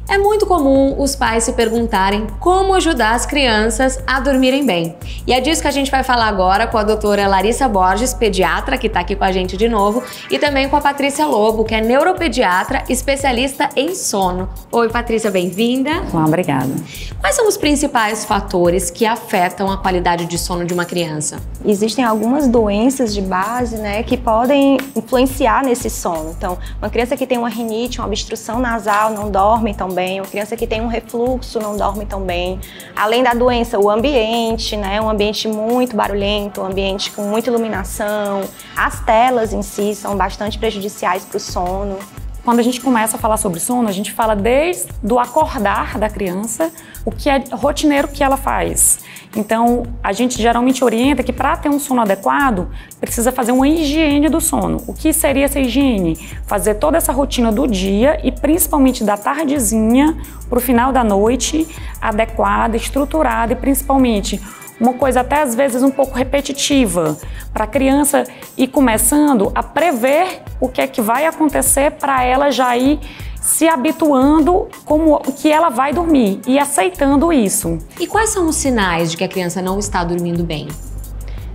É muito comum os pais se perguntarem como ajudar as crianças a dormirem bem. E é disso que a gente vai falar agora com a doutora Larissa Borges, pediatra, que está aqui com a gente de novo, e também com a Patrícia Lobo, que é neuropediatra, especialista em sono. Oi, Patrícia, bem-vinda. Obrigada. Quais são os principais fatores que afetam a qualidade de sono de uma criança? Existem algumas doenças de base, né, que podem influenciar nesse sono. Então, uma criança que tem uma rinite, uma obstrução nasal, não dorme tão bem. Uma criança que tem um refluxo não dorme tão bem. Além da doença, o ambiente, né? Um ambiente muito barulhento, um ambiente com muita iluminação. As telas em si são bastante prejudiciais para o sono. Quando a gente começa a falar sobre sono, a gente fala desde o acordar da criança, o que é rotineiro que ela faz. Então, a gente geralmente orienta que para ter um sono adequado, precisa fazer uma higiene do sono. O que seria essa higiene? Fazer toda essa rotina do dia e principalmente da tardezinha para o final da noite, adequada, estruturada e principalmente uma coisa até às vezes um pouco repetitiva, para a criança ir começando a prever o que é que vai acontecer para ela já ir se habituando como que ela vai dormir e aceitando isso. E quais são os sinais de que a criança não está dormindo bem?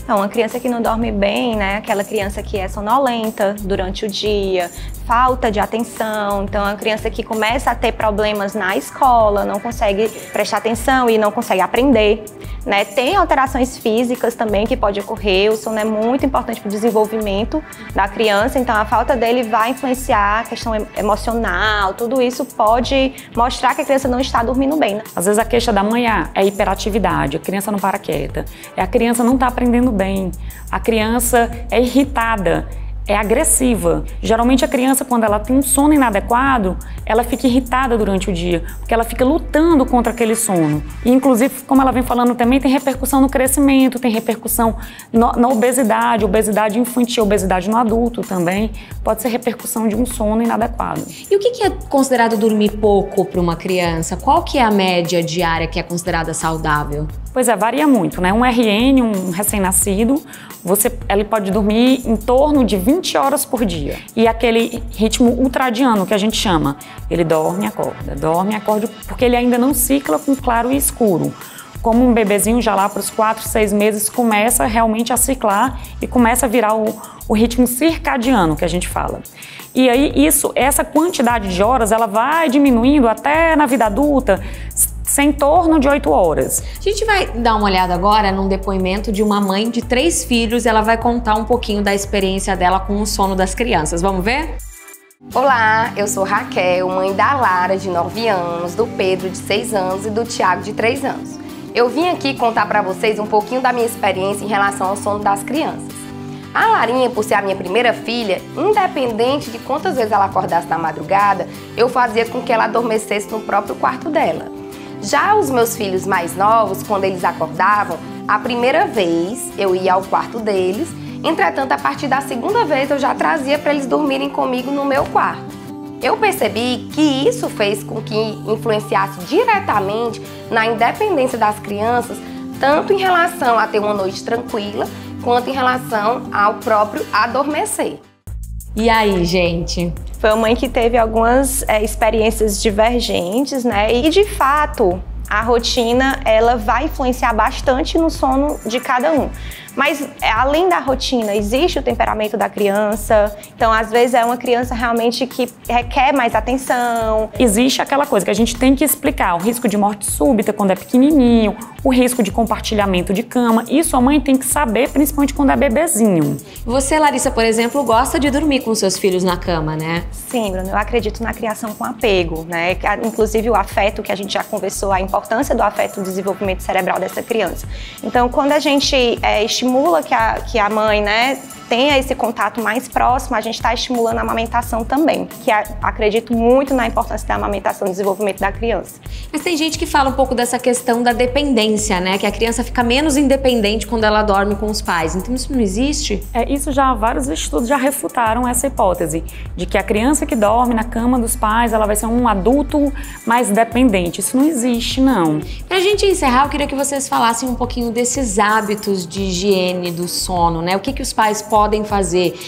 Então, uma criança que não dorme bem, né? Aquela criança que é sonolenta durante o dia, falta de atenção. Então, a criança que começa a ter problemas na escola, não consegue prestar atenção e não consegue aprender, né? Tem alterações físicas também que pode ocorrer. O sono é muito importante para o desenvolvimento da criança, então a falta dele vai influenciar a questão emocional. Tudo isso pode mostrar que a criança não está dormindo bem, né? Às vezes a queixa da mãe é hiperatividade, a criança não para quieta, a criança não está aprendendo bem, a criança é irritada, é agressiva. Geralmente a criança, quando ela tem um sono inadequado, ela fica irritada durante o dia, porque ela fica lutando contra aquele sono. E, inclusive, como ela vem falando também, tem repercussão no crescimento, tem repercussão na obesidade infantil, obesidade no adulto também. Pode ser repercussão de um sono inadequado. E o que é considerado dormir pouco para uma criança? Qual que é a média diária que é considerada saudável? Pois é, varia muito, né? Um RN, um recém-nascido, ele pode dormir em torno de 20 horas por dia. E aquele ritmo ultradiano que a gente chama, ele dorme, acorda, porque ele ainda não cicla com claro e escuro. Como um bebezinho já lá para os 4, 6 meses começa realmente a ciclar e começa a virar o ritmo circadiano que a gente fala. E aí essa quantidade de horas ela vai diminuindo até na vida adulta, em torno de 8 horas. A gente vai dar uma olhada agora num depoimento de uma mãe de 3 filhos. Ela vai contar um pouquinho da experiência dela com o sono das crianças. Vamos ver? Olá, eu sou Raquel, mãe da Lara, de 9 anos, do Pedro, de 6 anos e do Tiago, de 3 anos. Eu vim aqui contar para vocês um pouquinho da minha experiência em relação ao sono das crianças. A Larinha, por ser a minha primeira filha, independente de quantas vezes ela acordasse na madrugada, eu fazia com que ela adormecesse no próprio quarto dela. Já os meus filhos mais novos, quando eles acordavam, a primeira vez eu ia ao quarto deles, entretanto, a partir da segunda vez eu já trazia para eles dormirem comigo no meu quarto. Eu percebi que isso fez com que influenciasse diretamente na independência das crianças, tanto em relação a ter uma noite tranquila, quanto em relação ao próprio adormecer. E aí, gente? Foi uma mãe que teve algumas experiências divergentes, né? E de fato, a rotina ela vai influenciar bastante no sono de cada um. Mas, além da rotina, existe o temperamento da criança. Então, às vezes, é uma criança realmente que requer mais atenção. Existe aquela coisa que a gente tem que explicar. O risco de morte súbita quando é pequenininho, o risco de compartilhamento de cama. Isso a mãe tem que saber, principalmente quando é bebezinho. Você, Larissa, por exemplo, gosta de dormir com seus filhos na cama, né? Sim, Bruno, eu acredito na criação com apego, né? Inclusive, o afeto, que a gente já conversou, a importância do afeto no desenvolvimento cerebral dessa criança. Então, quando a gente estimula que a mãe, né, tenha esse contato mais próximo, a gente está estimulando a amamentação também, que acredito muito na importância da amamentação no desenvolvimento da criança. Mas tem gente que fala um pouco dessa questão da dependência, né? Que a criança fica menos independente quando ela dorme com os pais. Então isso não existe? Isso vários estudos já refutaram essa hipótese, de que a criança que dorme na cama dos pais, ela vai ser um adulto mais dependente. Isso não existe, não. Pra gente encerrar, eu queria que vocês falassem um pouquinho desses hábitos de higiene do sono, né? O que os pais podem fazer?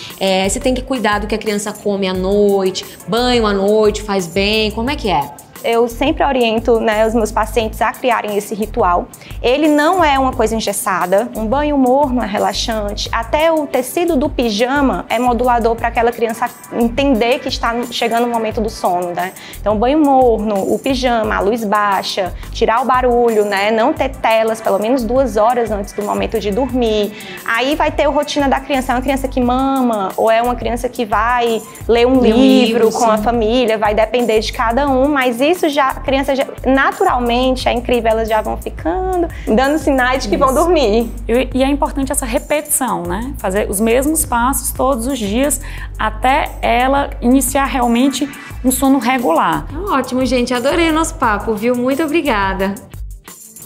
Você tem que cuidar do que a criança come à noite, banho à noite, faz bem, como é que é? eu sempre oriento, né, os meus pacientes a criarem esse ritual. Ele não é uma coisa engessada, um banho morno é relaxante, até o tecido do pijama é modulador para aquela criança entender que está chegando o momento do sono, né? Então, o banho morno, o pijama, a luz baixa, tirar o barulho, né? Não ter telas pelo menos 2 horas antes do momento de dormir. Aí vai ter a rotina da criança, é uma criança que mama ou é uma criança que vai ler um livro com a família, vai depender de cada um, mas isso já, a criança já, naturalmente, é incrível, elas já vão ficando, dando sinais de que vão dormir. E é importante essa repetição, né? Fazer os mesmos passos todos os dias até ela iniciar realmente um sono regular. Ótimo, gente. Adorei o nosso papo, viu? Muito obrigada.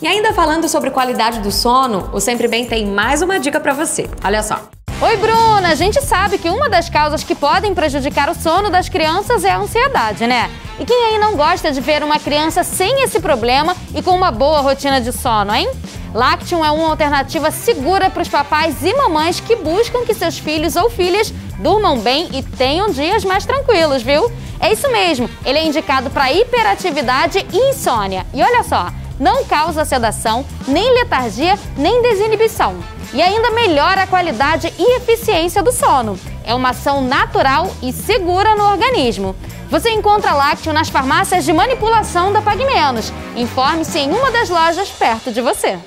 E ainda falando sobre qualidade do sono, o Sempre Bem tem mais uma dica pra você. Olha só. Oi, Bruna! A gente sabe que uma das causas que podem prejudicar o sono das crianças é a ansiedade, né? E quem aí não gosta de ver uma criança sem esse problema e com uma boa rotina de sono, hein? Lactium é uma alternativa segura para os papais e mamães que buscam que seus filhos ou filhas durmam bem e tenham dias mais tranquilos, viu? É isso mesmo, ele é indicado para hiperatividade e insônia. E olha só, não causa sedação, nem letargia, nem desinibição. E ainda melhora a qualidade e eficiência do sono. É uma ação natural e segura no organismo. Você encontra Lactium nas farmácias de manipulação da Pague Menos. Informe-se em uma das lojas perto de você.